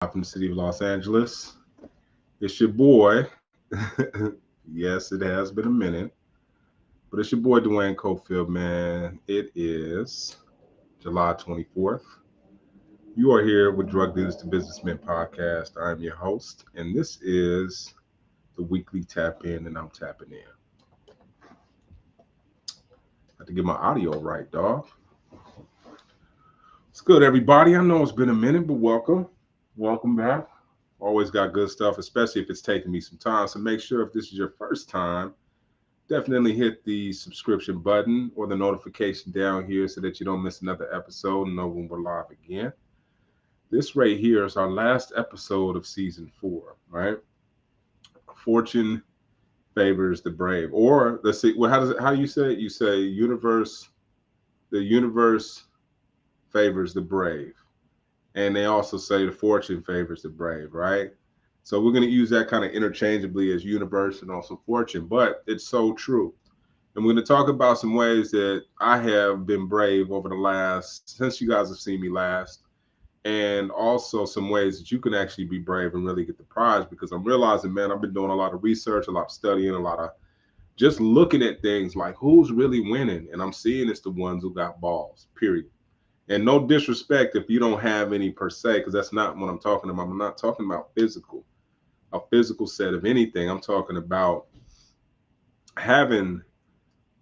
from the city of Los Angeles. It's your boy. Yes, it has been a minute, but it's your boy Duane Cofield, man. It is July 24th. You are here with Drug Dealers to Businessmen podcast. I am your host, and this is the weekly tap in, and I'm tapping in. I have to get my audio right, dog. It's good, everybody. I know it's been a minute, but welcome. Welcome back. Always got good stuff, especially if it's taking me some time. So make sure if this is your first time, definitely hit the subscription button or the notification down here so that you don't miss another episode and know when we're live again. This right here is our last episode of season 4, right? Fortune favors the brave. Or let's see, well, how do you say it? You say the universe favors the brave. And they also say the fortune favors the brave, right? So we're going to use that kind of interchangeably as universe and also fortune, but it's so true. And we're going to talk about some ways that I have been brave over the last, since you guys have seen me last, and also some ways that you can actually be brave and really get the prize, because I'm realizing, man, I've been doing a lot of research, a lot of studying, a lot of just looking at things like who's really winning. And I'm seeing it's the ones who got balls, period. And no disrespect if you don't have any per se, because that's not what I'm talking about. I'm not talking about a physical set of anything. I'm talking about having,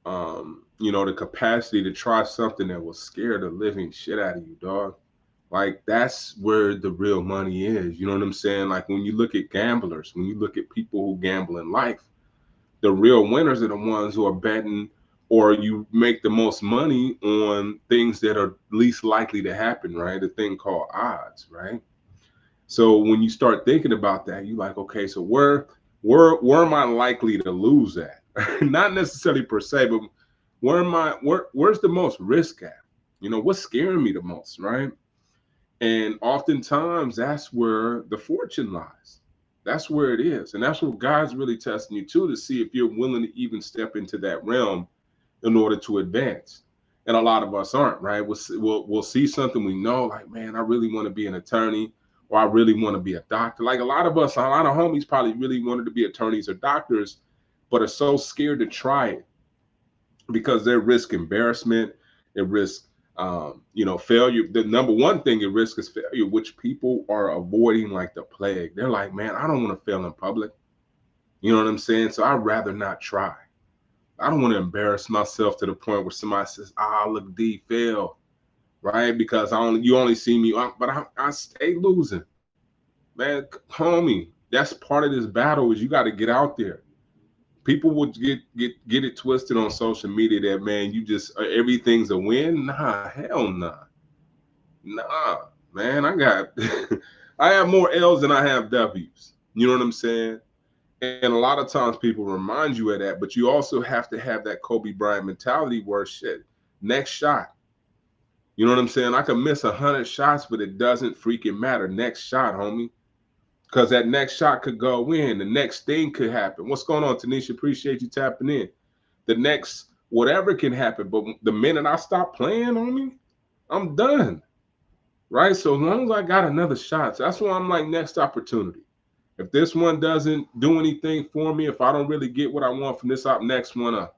the capacity to try something that will scare the living shit out of you, dog. Like that's where the real money is. You know what I'm saying? Like when you look at gamblers, when you look at people who gamble in life, the real winners are the ones who are betting or you make the most money on things that are least likely to happen, right? A thing called odds, right? So when you start thinking about that, you're like, okay, so where am I likely to lose at? Not necessarily per se, but where's the most risk at? What's scaring me the most, right? And oftentimes that's where the fortune lies. That's where it is. And that's what God's really testing you too, to see if you're willing to even step into that realm in order to advance. And a lot of us aren't, right? We'll see something we know, like, man, I really want to be an attorney, or I really want to be a doctor. Like a lot of us, a lot of homies probably really wanted to be attorneys or doctors, but are so scared to try it because they risk embarrassment, they risk failure. The number one thing at risk is failure, which people are avoiding like the plague. They're like, man, I don't want to fail in public. You know what I'm saying? So I'd rather not try. I don't want to embarrass myself to the point where somebody says, look, D fail, right? Because you only see me, but I stay losing. Man, homie, that's part of this battle is you got to get out there. People would get it twisted on social media that, man, you just everything's a win. Nah, hell nah, man. I have more L's than I have W's. You know what I'm saying? And a lot of times people remind you of that, but you also have to have that Kobe Bryant mentality where shit, next shot. You know what I'm saying? I can miss 100 shots, but it doesn't freaking matter. Next shot, homie. Because that next shot could go in. The next thing could happen. What's going on, Tanisha? Appreciate you tapping in. The next whatever can happen. But the minute I stop playing, homie, I'm done. Right? So as long as I got another shot, so that's why I'm like, next opportunity. If this one doesn't do anything for me, if I don't really get what I want from this next one up.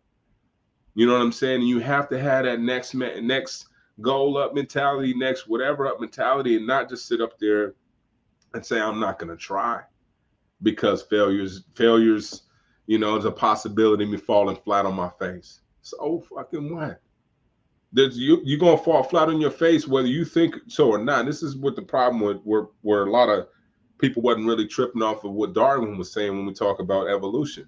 You know what I'm saying? You have to have that next goal up mentality, next whatever up mentality, and not just sit up there and say, I'm not going to try because failures, is a possibility of me falling flat on my face. So fucking what? You're going to fall flat on your face whether you think so or not. This is what the problem with where a lot of people wasn't really tripping off of what Darwin was saying when we talk about evolution,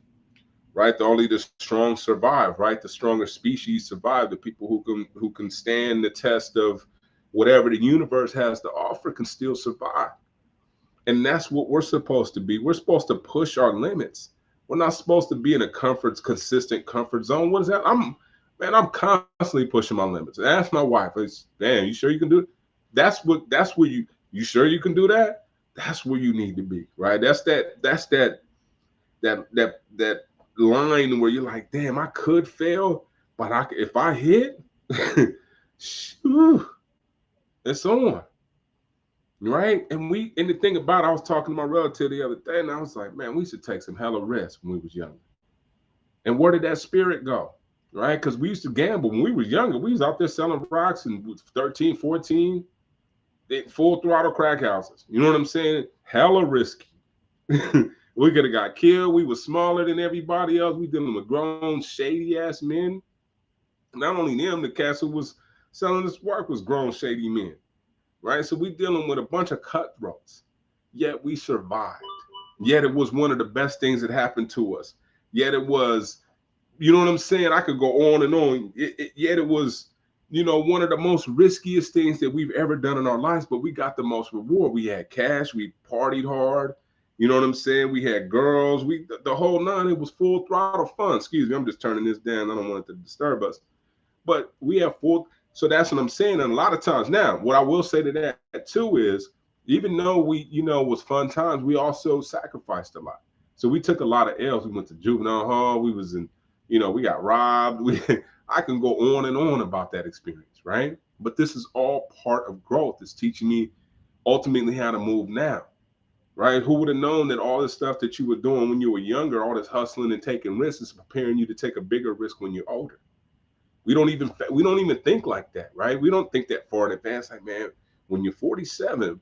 right? Only the strong survive, right? The stronger species survive. The people who can stand the test of whatever the universe has to offer can still survive. And that's what we're supposed to be. We're supposed to push our limits. We're not supposed to be in a consistent comfort zone. What is that? I'm constantly pushing my limits. And ask my wife, damn, you sure you can do it? That's where you sure you can do that? That's where you need to be, right? That's that line where you're like, damn, I could fail, but if I hit, shoo, it's on. right? And the thing about it, I was talking to my relative the other day, and I was like, man, we should take some hella risks when we was younger. And where did that spirit go? Right? Because we used to gamble when we were younger. We was out there selling rocks and 13, 14, full throttle crack houses. You know what I'm saying? Hella risky. We could have got killed. We were smaller than everybody else. We dealing with grown, shady ass men. Not only them, the cats who was selling this work was grown, shady men. Right? So we dealing with a bunch of cutthroats. Yet we survived. Yet it was one of the best things that happened to us. Yet it was, you know what I'm saying? I could go on and on. Yet it was, one of the most riskiest things that we've ever done in our lives, but we got the most reward. We had cash, we partied hard. You know what I'm saying? We had girls, the whole nine. It was full throttle fun. Excuse me, I'm just turning this down. I don't want it to disturb us. But we have full, so that's what I'm saying. And a lot of times now, what I will say to that too is, even though we, it was fun times, we also sacrificed a lot. So we took a lot of L's. We went to juvenile hall. We was in, we got robbed. I can go on and on about that experience, right? But this is all part of growth. It's teaching me ultimately how to move now, right? Who would have known that all this stuff that you were doing when you were younger, all this hustling and taking risks, is preparing you to take a bigger risk when you're older. We don't even think like that, right? We don't think that far in advance. Like, man, when you're 47,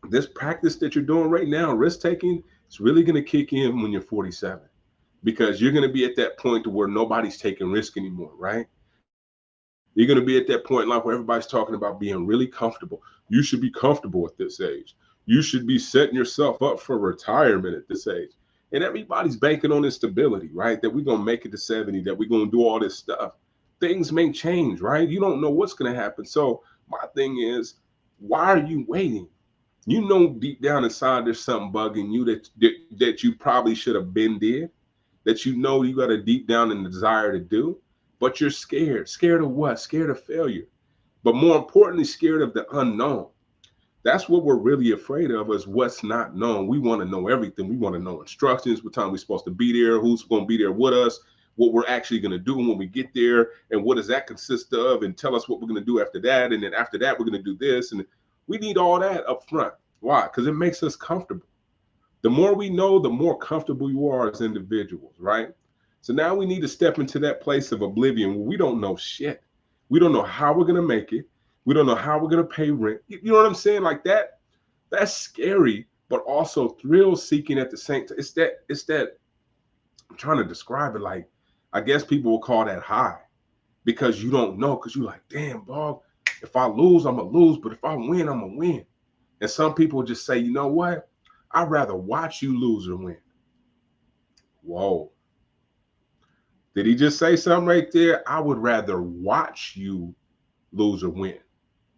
this practice that you're doing right now, risk taking, it's really going to kick in when you're 47, because you're going to be at that point to where nobody's taking risk anymore, right? You're going to be at that point in life where everybody's talking about being really comfortable. You should be comfortable at this age. You should be setting yourself up for retirement at this age. And everybody's banking on this stability, right? That we're going to make it to 70, that we're going to do all this stuff. Things may change, right? You don't know what's going to happen. So my thing is, why are you waiting? You know, deep down inside, there's something bugging you that you probably should have been did, that you got a deep down in the desire to do, but you're scared. Scared of what? Scared of failure. But more importantly, scared of the unknown. That's what we're really afraid of, is what's not known. We want to know everything. We want to know instructions, what time we're supposed to be there, who's going to be there with us, what we're actually going to do when we get there, and what does that consist of, and tell us what we're going to do after that. And then after that, we're going to do this. And we need all that up front. Why? Because it makes us comfortable. The more we know, the more comfortable you are as individuals, right? So now we need to step into that place of oblivion where we don't know shit. We don't know how we're going to make it. We don't know how we're going to pay rent. You know what I'm saying? Like that, that's scary, but also thrill seeking at the same time. It's that, I'm trying to describe it, like, I guess people will call that high, because you don't know, because you're like, damn, dog, if I lose, I'm going to lose. But if I win, I'm going to win. And some people just say, you know what? I'd rather watch you lose or win. Whoa. Did he just say something right there? I would rather watch you lose or win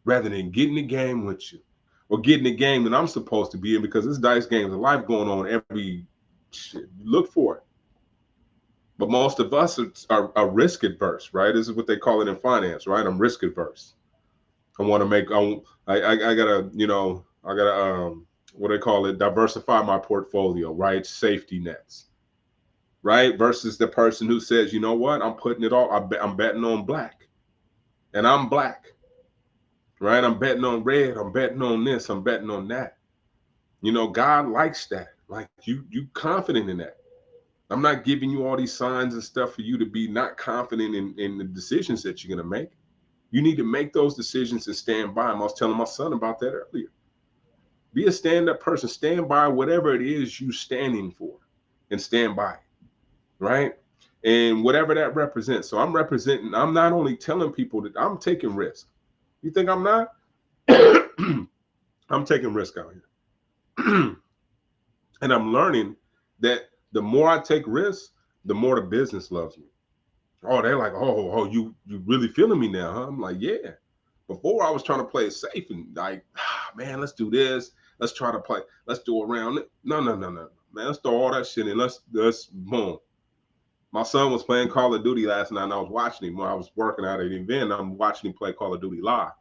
rather than get in the game with you, or get in the game that I'm supposed to be in, because this dice game is a life going on every shit. Look for it. But most of us are risk adverse, right? This is what they call it in finance, right? I'm risk adverse. I want to make, I gotta, what they call it, diversify my portfolio, right? Safety nets, right? Versus the person who says, you know what, I'm putting it all, I'm betting on black, and I'm black, right? I'm betting on red, I'm betting on this, I'm betting on that. God likes that. Like, you confident in that. I'm not giving you all these signs and stuff for you to be not confident in the decisions that you're going to make. You need to make those decisions and stand by them. I was telling my son about that earlier. Be a stand-up person. Stand by whatever it is you're standing for, and stand by it, right? And whatever that represents. So I'm not only telling people that I'm taking risk. You think I'm not? I'm taking risk out here. And I'm learning that the more I take risks, the more the business loves me. Oh, they're like, oh, you really feeling me now, huh? I'm like, yeah. Before I was trying to play it safe and like, man, let's do this. Let's try to play. Let's do around it. No, man. Let's throw all that shit in. Let's boom. My son was playing Call of Duty last night, and I was watching him when I was working out at an event. I'm watching him play Call of Duty live,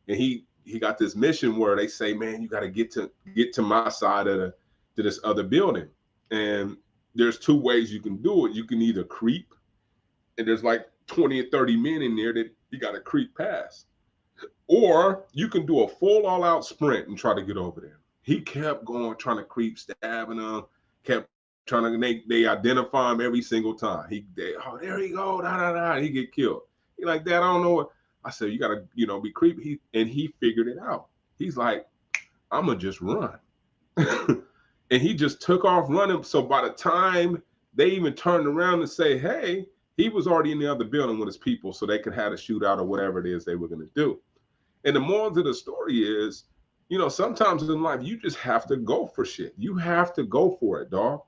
and he got this mission where they say, man, you got to get to my side of to this other building, and there's two ways you can do it. You can either creep, and there's like 20 or 30 men in there that you got to creep past, Or you can do a full all-out sprint and try to get over there. He kept going, trying to creep, stabbing them, kept trying to, they identify him every single time. Oh, there he go, da, da, da, he get killed. He like, Dad, I don't know what. I said, you gotta, be creepy. And he figured it out. He's like, I'm gonna just run. And he just took off running. So by the time they even turned around and say, hey, he was already in the other building with his people so they could have a shootout or whatever it is they were gonna do. And the moral of the story is, sometimes in life, you just have to go for shit. You have to go for it, dog.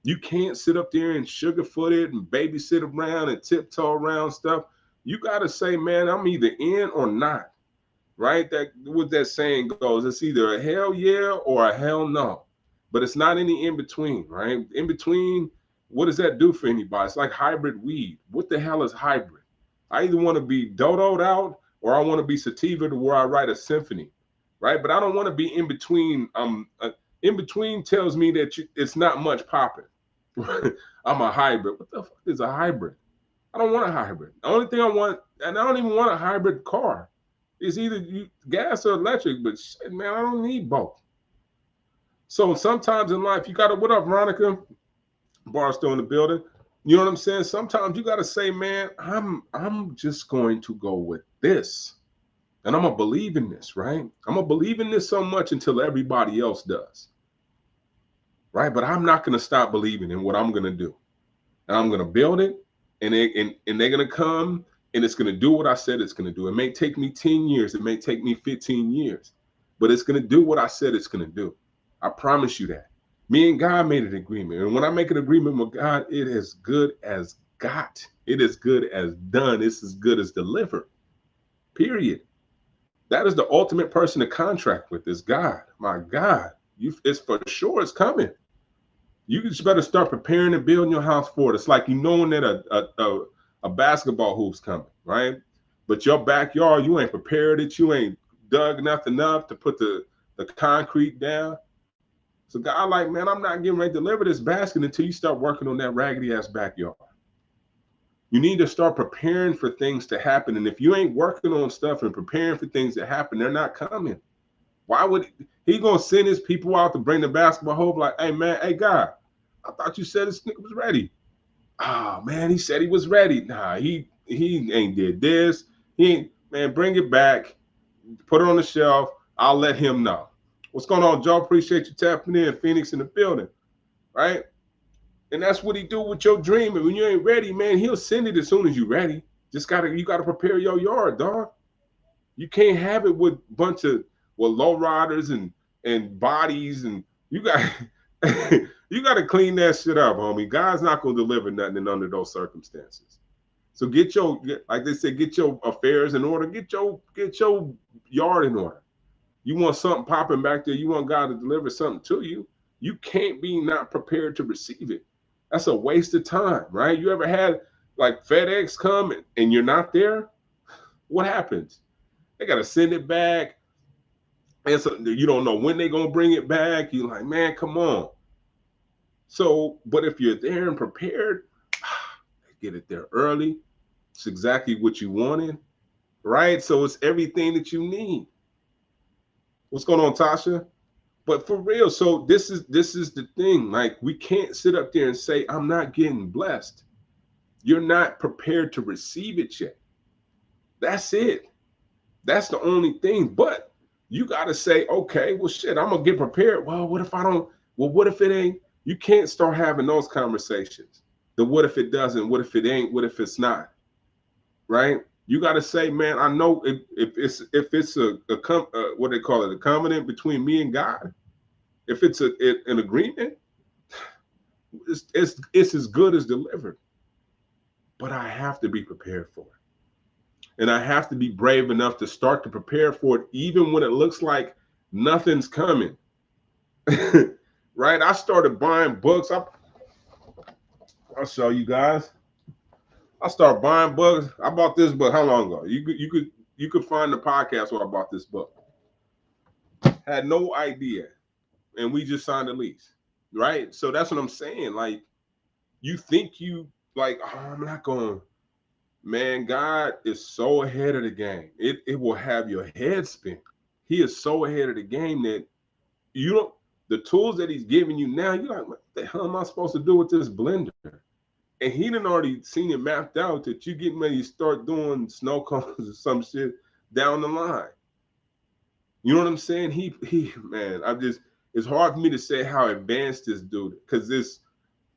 You can't sit up there and sugarfoot it and babysit around and tiptoe around stuff. You got to say, man, I'm either in or not, right? That what that saying goes, it's either a hell yeah or a hell no. But it's not any in between, right? In between, what does that do for anybody? It's like hybrid weed. What the hell is hybrid? I either want to be dodoed out or I want to be sativa to where I write a symphony, right? But I don't want to be in between. In between tells me that it's not much popping. I'm a hybrid. What the fuck is a hybrid? I don't want a hybrid. The only thing I want, and I don't even want a hybrid car, is either gas or electric, but shit, man, I don't need both. So sometimes in life, you got to, what up, Veronica? Barstow in the building. You know what I'm saying? Sometimes you got to say, man, I'm just going to go with this. And I'm going to believe in this, right? I'm going to believe in this so much until everybody else does. Right? But I'm not going to stop believing in what I'm going to do. And I'm going to build it. And they're going to come and it's going to do what I said it's going to do. It may take me 10 years. It may take me 15 years. But it's going to do what I said it's going to do. I promise you that. Me and God made an agreement. And when I make an agreement with God, it is good as got. It is good as done. It's as good as delivered. Period. That is the ultimate person to contract with is God. My God. It's for sure it's coming. You just better start preparing and building your house for it. It's like knowing that a basketball hoop's coming, right? But your backyard, you ain't prepared it. You ain't dug nothing up to put the concrete down. So God like, man, I'm not getting ready to deliver this basket until you start working on that raggedy ass backyard. You need to start preparing for things to happen. And if you ain't working on stuff and preparing for things to happen, they're not coming. Why would he gonna send his people out to bring the basketball hoop? Like, hey man, hey God, I thought you said this nigga was ready. Oh man, he said he was ready. Nah, he ain't did this. He ain't, man, bring it back, put it on the shelf. I'll let him know. What's going on, Joe? Appreciate you tapping in. Phoenix in the building, right? And that's what he do with your dream. And when you ain't ready, man, he'll send it as soon as you're ready. You gotta prepare your yard, dog. You can't have it with a bunch of low riders and bodies, and you got you got to clean that shit up, homie. God's not gonna deliver nothing under those circumstances. So get like they said, get your affairs in order. Get your yard in order. You want something popping back there. You want God to deliver something to you. You can't be not prepared to receive it. That's a waste of time, right? You ever had like FedEx come and you're not there? What happens? They got to send it back. And so you don't know when they're going to bring it back. You're like, man, come on. So, but if you're there and prepared, get it there early. It's exactly what you wanted, right? So it's everything that you need. What's going on, Tasha? But for real, so this is the thing. Like, we can't sit up there and say, I'm not getting blessed. You're not prepared to receive it yet. That's it. That's the only thing. But you got to say, okay, well, shit, I'm going to get prepared. Well, what if I don't? Well, what if it ain't? You can't start having those conversations. The what if it doesn't? What if it ain't? What if it's not? Right? You got to say, man, I know if it's a what they call it, a covenant between me and God. If it's an agreement, it's as good as delivered. But I have to be prepared for it. And I have to be brave enough to start to prepare for it, even when it looks like nothing's coming. Right? I started buying books. I'll show you guys. I started buying books. I bought this book how long ago? You could find the podcast where I bought this book. Had no idea. And we just signed a lease. Right? So that's what I'm saying. Like, you think you like, oh, I'm not going. Man, God is so ahead of the game. It will have your head spin. He is so ahead of the game that you don't, the tools that he's giving you now, you're like, what the hell am I supposed to do with this blender? And he done already seen it mapped out that you getting ready to start doing snow cones or some shit down the line. You know what I'm saying? He man, I'm just, it's hard for me to say how advanced this dude, because this,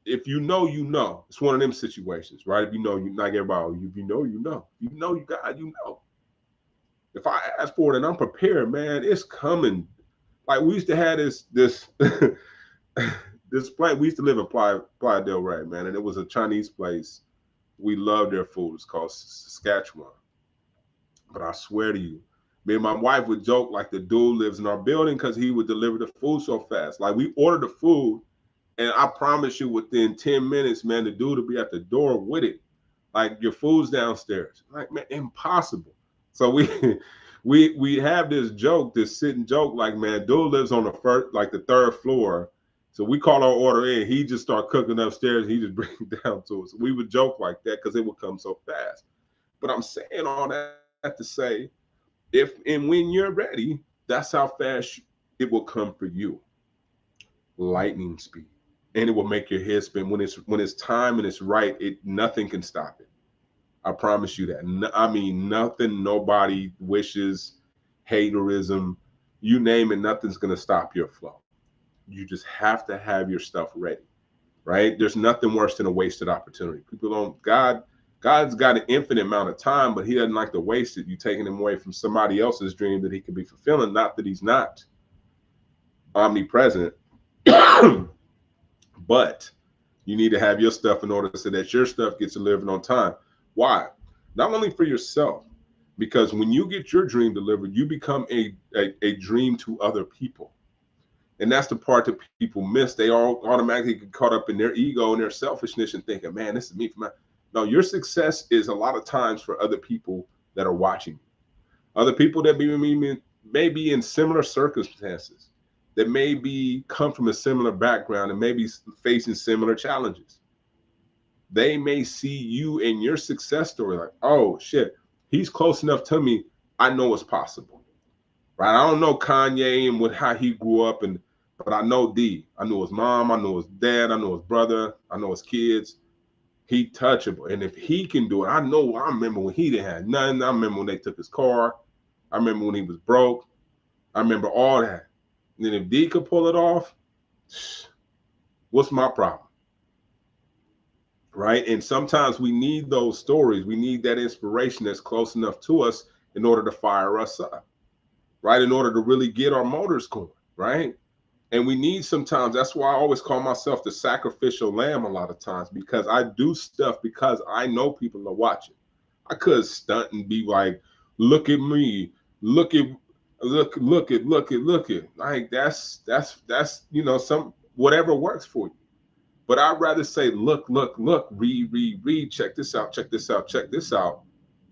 if you know, you know. It's one of them situations, right? If you know, you not everybody. If you know, you know. You know, you got, you know. If I ask for it and I'm prepared, man, it's coming. Like we used to have this this place. We used to live in Playa del Rey, man, and it was a Chinese place. We loved their food. It's called Saskatchewan. But I swear to you, me and my wife would joke like the dude lives in our building because he would deliver the food so fast. Like we ordered the food, and I promise you, within 10 minutes, man, the dude will be at the door with it. Like your food's downstairs. Like, man, impossible. So we we have this joke, this sitting joke, like, man, dude lives on the first, like the third floor. So we call our order in. He just start cooking upstairs. He just bring it down to us. So we would joke like that because it would come so fast. But I'm saying all that to say, if and when you're ready, that's how fast it will come for you. Lightning speed. And it will make your head spin when it's time and it's right. It nothing can stop it. I promise you that. I mean, nothing, nobody wishes, haterism, you name it, nothing's gonna stop your flow. You just have to have your stuff ready, right? There's nothing worse than a wasted opportunity. People don't. God's got an infinite amount of time, but He doesn't like to waste it. You taking Him away from somebody else's dream that He could be fulfilling. Not that He's not omnipresent, but you need to have your stuff in order so that your stuff gets delivered on time. Why? Not only for yourself, because when you get your dream delivered, you become a dream to other people. And that's the part that people miss. They all automatically get caught up in their ego and their selfishness and thinking, man, this is me for my. No, your success is a lot of times for other people that are watching you. Other people that may be in similar circumstances, that may be come from a similar background and may be facing similar challenges. They may see you and your success story like, oh shit, he's close enough to me. I know it's possible, right? I don't know Kanye and how he grew up, but I know D. I know his mom. I know his dad. I know his brother. I know his kids. He touchable, and if he can do it, I know. I remember when he didn't have nothing. I remember when they took his car. I remember when he was broke. I remember all that. And then if D could pull it off, what's my problem? Right? And sometimes we need those stories. We need that inspiration that's close enough to us in order to fire us up, right? In order to really get our motors going, right? And we need sometimes, that's why I always call myself the sacrificial lamb a lot of times, because I do stuff because I know people are watching. I could stunt and be like, look at me, look at, look at. Like that's, some, whatever works for you. But I'd rather say, look, read, check this out, check this out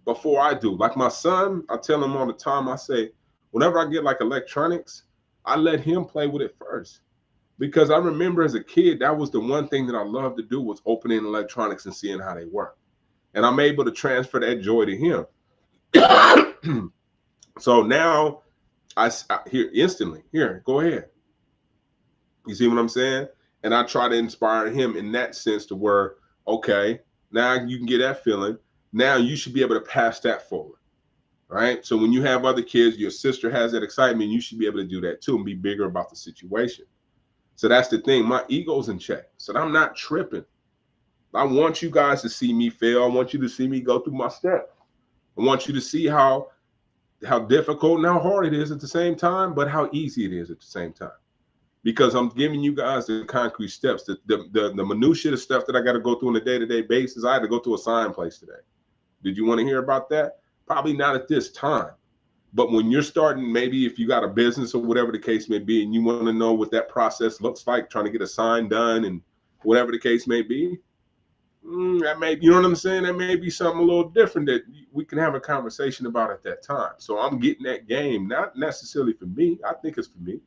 before I do. Like my son, I tell him all the time, I say, whenever I get like electronics, I let him play with it first. Because I remember as a kid, that was the one thing that I loved to do was opening electronics and seeing how they work. And I'm able to transfer that joy to him. So now I hear instantly, here, go ahead. You see what I'm saying? And I try to inspire him in that sense to where, okay, now you can get that feeling. Now you should be able to pass that forward, right? So when you have other kids, your sister has that excitement, you should be able to do that too and be bigger about the situation. So that's the thing. My ego's in check. So I'm not tripping. I want you guys to see me fail. I want you to see me go through my steps. I want you to see how difficult and how hard it is at the same time, but how easy it is at the same time. Because I'm giving you guys the concrete steps, the minutiae of stuff that I got to go through on a day-to-day basis. I had to go to a sign place today. Did you want to hear about that? Probably not at this time. But when you're starting, maybe if you got a business or whatever the case may be, and you want to know what that process looks like, trying to get a sign done and whatever the case may be, that may, you know what I'm saying? That may be something a little different that we can have a conversation about at that time. So I'm getting that game, not necessarily for me. I think it's for me.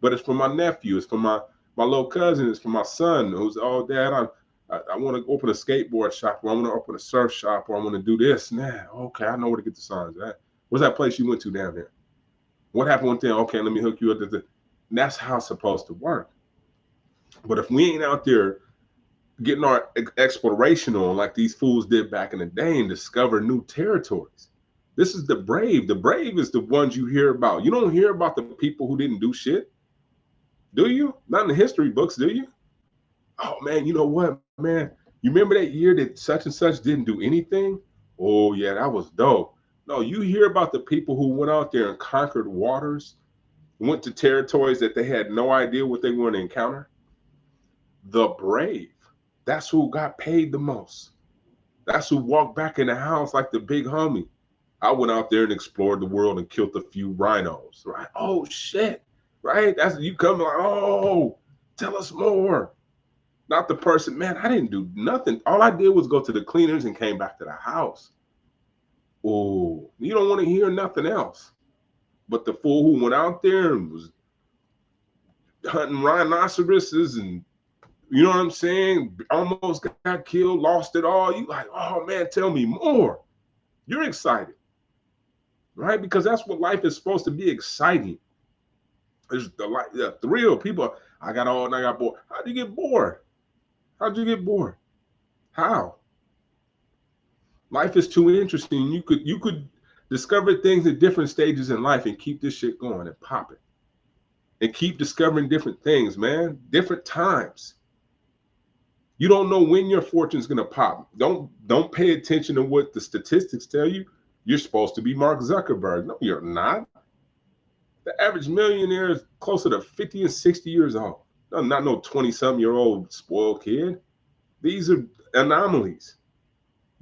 But it's for my nephew, it's for my little cousin, it's for my son who's, oh, Dad, I want to open a skateboard shop, or I want to open a surf shop, or I want to do this. Nah, okay, I know where to get the signs at. What's that place you went to down there? What happened with them? Okay, let me hook you up. That's how it's supposed to work. But if we ain't out there getting our exploration on like these fools did back in the day and discover new territories, this is the brave. The brave is the ones you hear about. You don't hear about the people who didn't do shit, do you? Not in the history books, do you? Oh man, you know what, man? You remember that year that such and such didn't do anything? Oh yeah, that was dope. No, you hear about the people who went out there and conquered waters, went to territories that they had no idea what they were going to encounter. The brave. That's who got paid the most. That's who walked back in the house like the big homie. I went out there and explored the world and killed a few rhinos, right? Oh shit, right? That's you come like, oh, tell us more. Not the person, man, I didn't do nothing. All I did was go to the cleaners and came back to the house. Oh, you don't want to hear nothing else. But the fool who went out there and was hunting rhinoceroses and, you know what I'm saying, almost got killed, lost it all. You like, oh man, tell me more. You're excited, right? Because that's what life is supposed to be, exciting. There's the thrill. People, I got all and I got bored. How'd you get bored? How'd you get bored? How? Life is too interesting. You could discover things at different stages in life and keep this shit going and pop it. And keep discovering different things, man. Different times. You don't know when your fortune's gonna pop. Don't pay attention to what the statistics tell you. You're supposed to be Mark Zuckerberg. No, you're not. The average millionaire is closer to 50 and 60 years old. No, not no 20-something-year-old spoiled kid. These are anomalies.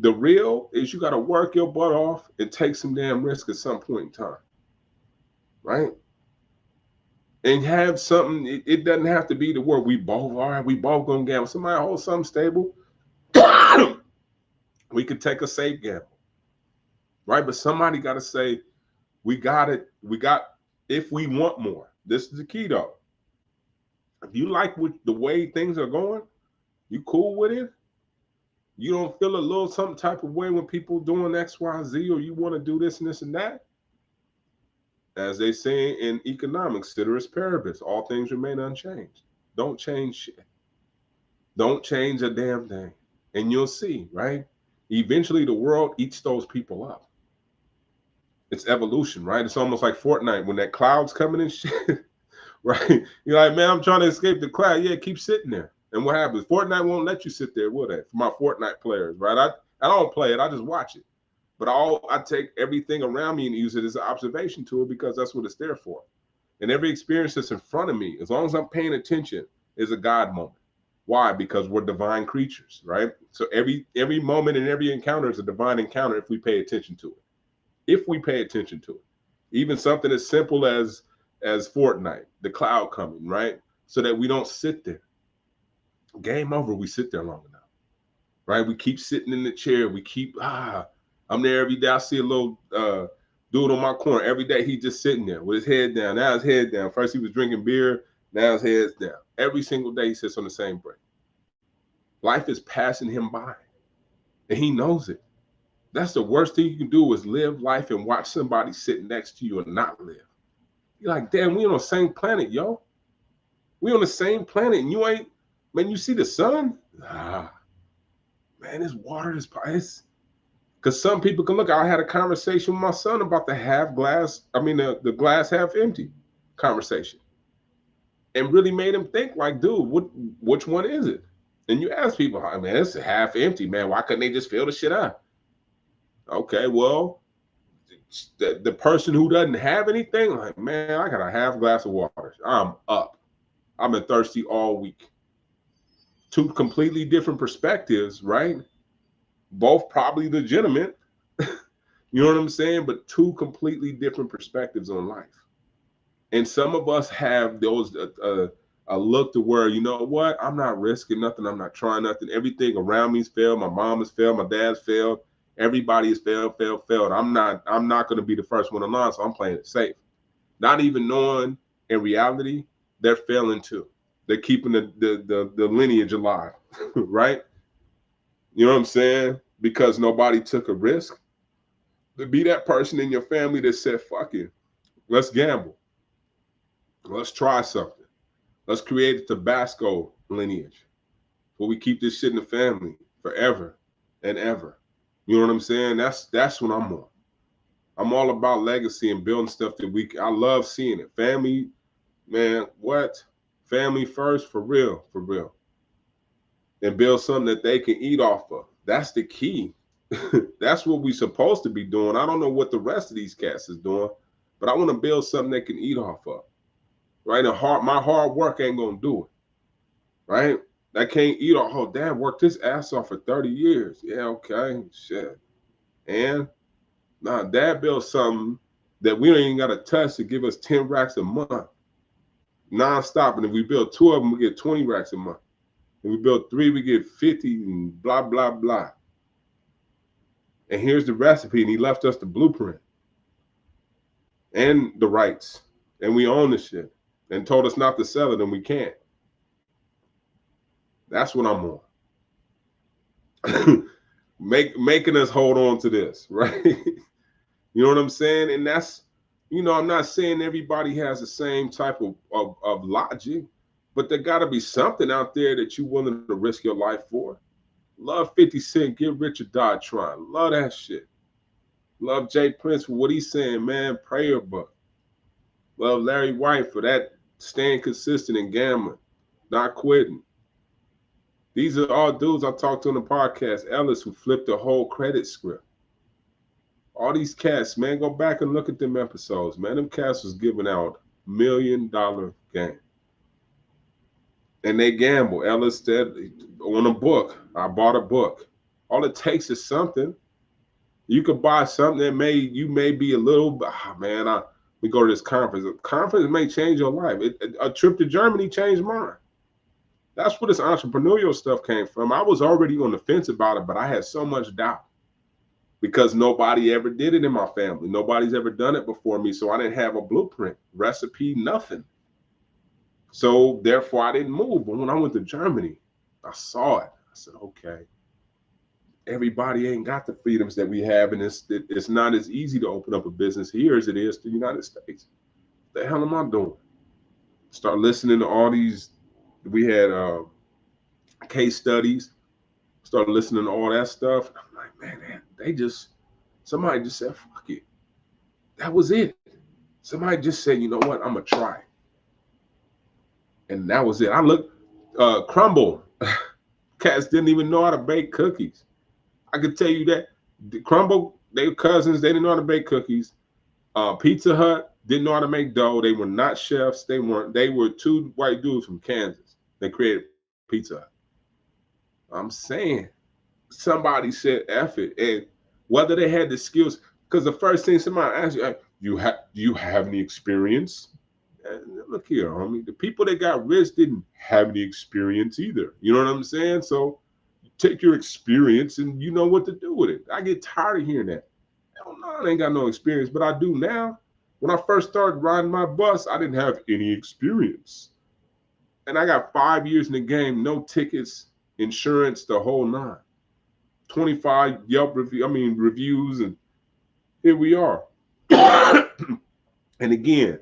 The real is you got to work your butt off and take some damn risk at some point in time, right? And have something. It doesn't have to be the word we both are. We both gonna gamble. Somebody hold something stable. We could take a safe gamble, right? But somebody got to say, we got it. We got. If we want more, this is the key though. If you like the way things are going, you cool with it. You don't feel a little some type of way when people doing X, Y, Z, or you want to do this and this and that. As they say in economics, ceteris paribus, all things remain unchanged. Don't change shit. Don't change a damn thing. And you'll see, right? Eventually the world eats those people up. It's evolution, right? It's almost like Fortnite when that cloud's coming and shit, right? You're like, man, I'm trying to escape the cloud. Yeah, keep sitting there. And what happens? Fortnite won't let you sit there, will they? For my Fortnite players, right? I don't play it. I just watch it. But I take everything around me and use it as an observation tool because that's what it's there for. And every experience that's in front of me, as long as I'm paying attention, is a God moment. Why? Because we're divine creatures, right? So every moment and every encounter is a divine encounter if we pay attention to it. If we pay attention to it. Even something as simple as Fortnite, the cloud coming, right? So that we don't sit there. Game over, we sit there long enough, right? We keep sitting in the chair. We keep, I'm there every day. I see a little dude on my corner. Every day he just sitting there with his head down. Now his head down. First he was drinking beer. Now his head's down. Every single day he sits on the same break. Life is passing him by. And he knows it. That's the worst thing you can do is live life and watch somebody sitting next to you and not live. You're like, damn, we on the same planet, yo. We on the same planet and you ain't, man, you see the sun? Man, this water is, because some people can look. I had a conversation with my son about the glass half empty conversation. And really made him think like, dude, which one is it? And you ask people, man, it's half empty, man. Why couldn't they just fill the shit up? Okay, well, the person who doesn't have anything, like, man, I got a half glass of water. I'm up. I've been thirsty all week. Two completely different perspectives, right? Both probably legitimate. You know what I'm saying? But two completely different perspectives on life. And some of us have those a look to where, you know what? I'm not risking nothing. I'm not trying nothing. Everything around me's failed. My mom has failed. My dad's failed. Everybody has failed. I'm not going to be the first one in line, so I'm playing it safe. Not even knowing in reality, they're failing too. They're keeping the lineage alive, right? You know what I'm saying? Because nobody took a risk. To be that person in your family that said, fuck it, let's gamble. Let's try something. Let's create a Tabasco lineage where we keep this shit in the family forever and ever. You know what I'm saying? That's what I'm on. I'm all about legacy and building stuff that I love seeing it. Family, man, what? Family first, for real, for real. And build something that they can eat off of. That's the key. That's what we're supposed to be doing. I don't know what the rest of these cats is doing, but I want to build something they can eat off of. Right? And my hard work ain't gonna do it. Right? I can't eat off. Oh, dad worked his ass off for 30 years. Yeah, okay. Shit. And dad built something that we don't even got to touch to give us 10 racks a month. Non-stop. And if we build 2 of them, we get 20 racks a month. If we build 3, we get 50 and blah, blah, blah. And here's the recipe. And he left us the blueprint and the rights. And we own the shit. And told us not to sell it, and we can't. That's what I'm on. Making us hold on to this, right? You know what I'm saying? And that's, I'm not saying everybody has the same type of logic, but there got to be something out there that you're willing to risk your life for. Love 50 Cent, Get Rich or Die Trying. Love that shit. Love Jay Prince for what he's saying, man, prayer book. Love Larry White for that staying consistent and gambling, not quitting. These are all dudes I talked to on the podcast. Ellis, who flipped the whole credit script. All these cats, man, go back and look at them episodes, man. Them cats was giving out $1 million game. And they gamble. Ellis said on a book, I bought a book. All it takes is something. You could buy something that you may be a little, man, we go to this conference. A conference may change your life. A trip to Germany changed mine. That's where this entrepreneurial stuff came from. I was already on the fence about it, but I had so much doubt because nobody ever did it in my family. Nobody's ever done it before me. So I didn't have a blueprint, recipe, nothing. So therefore I didn't move. But when I went to Germany, I saw it. I said, okay, everybody ain't got the freedoms that we have. And it's not as easy to open up a business here as it is to the United States. What the hell am I doing? Start listening to all these. We had case studies, started listening to all that stuff. I'm like, man, somebody just said, fuck it. That was it. Somebody just said, you know what, I'm going to try. And that was it. I looked, Crumble. Cats didn't even know how to bake cookies. I could tell you that. The Crumble, they were cousins. They didn't know how to bake cookies. Pizza Hut didn't know how to make dough. They were not chefs. They were 2 white dudes from Kansas. They created Pizza Hut. I'm saying somebody said F it. And whether they had the skills, because the first thing somebody asks you, do you have any experience? And look here, homie. The people that got rich didn't have any experience either. You know what I'm saying? So take your experience and you know what to do with it. I get tired of hearing that. Hell no, I ain't got no experience, but I do now. When I first started riding my bus, I didn't have any experience. And I got 5 years in the game, no tickets, insurance, the whole 9. 25 Yelp reviews, and here we are. And again,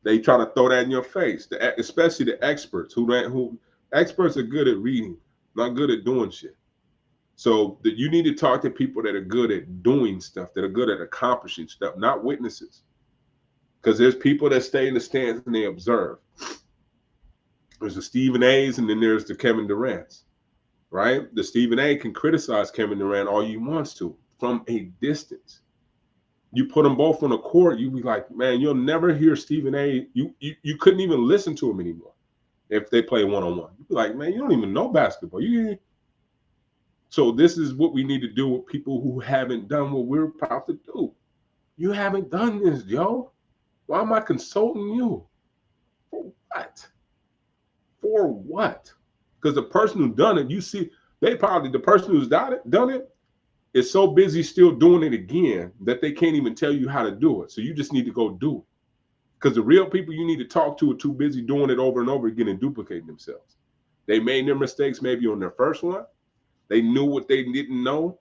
they try to throw that in your face, especially the experts who experts are good at reading, not good at doing shit. So you need to talk to people that are good at doing stuff, that are good at accomplishing stuff, not witnesses. Because there's people that stay in the stands and they observe. There's the Stephen A's and then there's the Kevin Durant's, right? The Stephen A can criticize Kevin Durant all you wants to from a distance. You put them both on a court, you be like, man, you'll never hear Stephen A. You couldn't even listen to him anymore if they play one-on-one. You'd be like, man, you don't even know basketball. So this is what we need to do with people who haven't done what we're about to do. You haven't done this, yo. Why am I consulting you? For what? For what? Because the person who done it, you see, the person who's done it is so busy still doing it again that they can't even tell you how to do it. So you just need to go do it. Because the real people you need to talk to are too busy doing it over and over again and duplicating themselves. They made their mistakes maybe on their first one, They knew what they didn't know.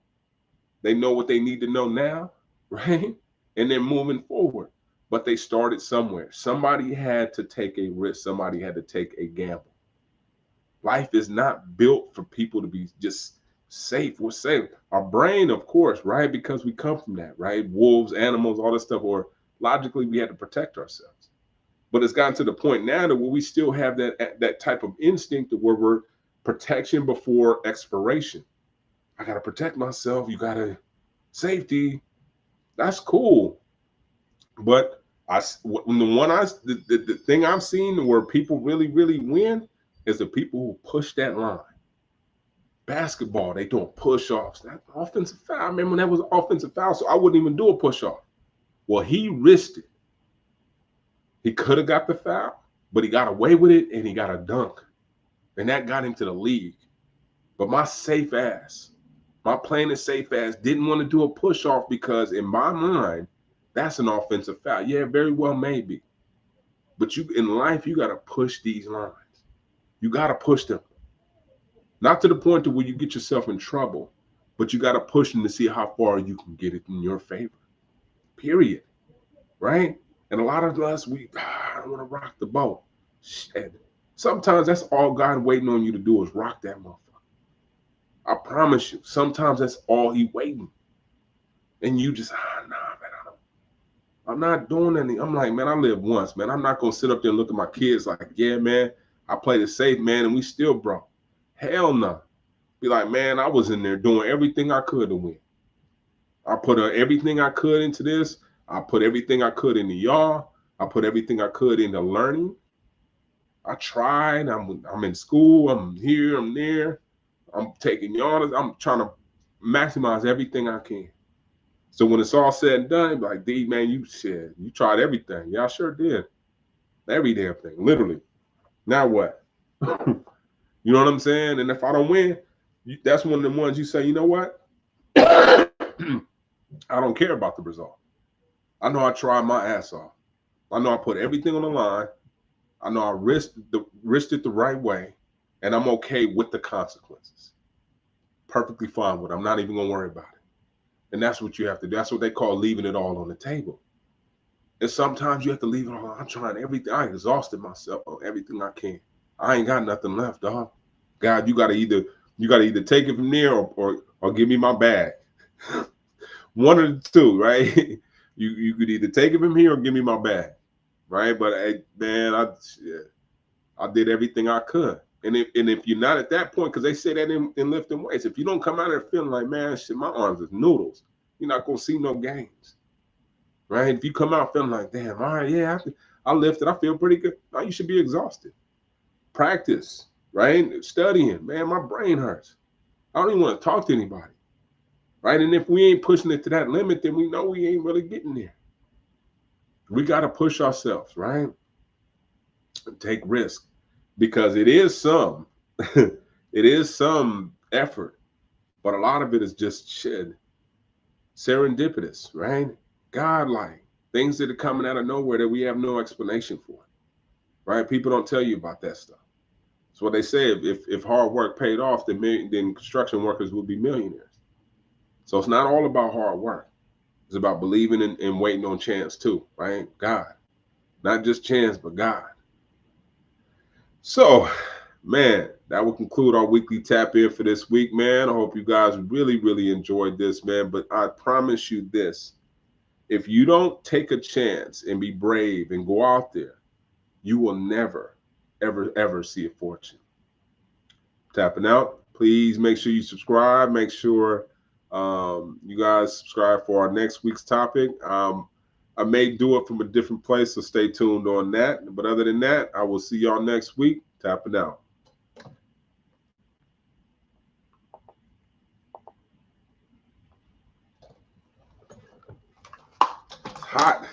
They know what they need to know now, right? And they're moving forward. But they started somewhere. Somebody had to take a risk. Somebody had to take a gamble. Life is not built for people to be just safe. We're safe. Our brain, of course, right? Because we come from that, right? Wolves, animals, all this stuff. Or logically, we had to protect ourselves. But it's gotten to the point now that where we still have that type of instinct of where we're protection before expiration. I got to protect myself. You got to safety. That's cool. But the thing I've seen where people really, really win is the people who push that line. Basketball, they doing push-offs. That offensive foul. I remember when that was an offensive foul, so I wouldn't even do a push-off. Well, he risked it. He could have got the foul, but he got away with it and he got a dunk. And that got him to the league. But my safe ass, my plain and safe ass didn't want to do a push-off because in my mind, that's an offensive foul. Yeah, very well maybe. But you in life, you got to push these lines. You got to push them. Not to the point to where you get yourself in trouble, but you got to push them to see how far you can get it in your favor. Period. Right? And a lot of us, I don't want to rock the boat. Shit. Sometimes that's all God waiting on you to do is rock that motherfucker. I promise you, sometimes that's all he waiting. And you just, nah, man, I'm not doing anything. I'm like, man, I live once, man. I'm not going to sit up there and look at my kids like, yeah, man, I played it safe, man, and we still broke. Hell no. Be like, man, I was in there doing everything I could to win. I put everything I could into this. I put everything I could into y'all. I put everything I could into learning. I tried. I'm in school. I'm here. I'm there. I'm taking y'all. I'm trying to maximize everything I can. So when it's all said and done, like, D, man, you tried everything. Yeah, I sure did. Every damn thing, literally. Now what? You know what I'm saying? And if I don't win, that's one of the ones you say, you know what? I don't care about the result. I know I tried my ass off. I know I put everything on the line. I know I risked it the right way, and I'm okay with the consequences. Perfectly fine with it. I'm not even going to worry about it. And that's what you have to do. That's what they call leaving it all on the table. And sometimes you have to leave it all. I'm trying everything. I exhausted myself on everything I can. I ain't got nothing left, dog. God, you gotta either take it from there or give me my bag. One of the two, right? You could either take it from here or give me my bag, right? But man, I did everything I could. And if you're not at that point, because they say that in lifting weights, if you don't come out of there feeling like, man, shit, my arms is noodles, you're not gonna see no gains, right? If you come out feeling like, damn, all right, yeah, I lifted, I feel pretty good. No, you should be exhausted. Practice, right? Studying, man, my brain hurts. I don't even want to talk to anybody, right? And if we ain't pushing it to that limit, then we know we ain't really getting there. We got to push ourselves, right? And take risk, because it is some effort, but a lot of it is just shit, serendipitous, right? God-like things that are coming out of nowhere that we have no explanation for, right? People don't tell you about that stuff. So what they say, if hard work paid off, then construction workers will be millionaires. So it's not all about hard work. It's about believing and waiting on chance too, right? God, not just chance, but God. So, man, that will conclude our weekly tap in for this week, man. I hope you guys really, really enjoyed this, man. But I promise you this, if you don't take a chance and be brave and go out there, you will never, ever, ever see a fortune. Tapping out. Please make sure you subscribe. Make sure you guys subscribe for our next week's topic. I may do it from a different place, so stay tuned on that. But other than that, I will see y'all next week. Tapping out. It's hot.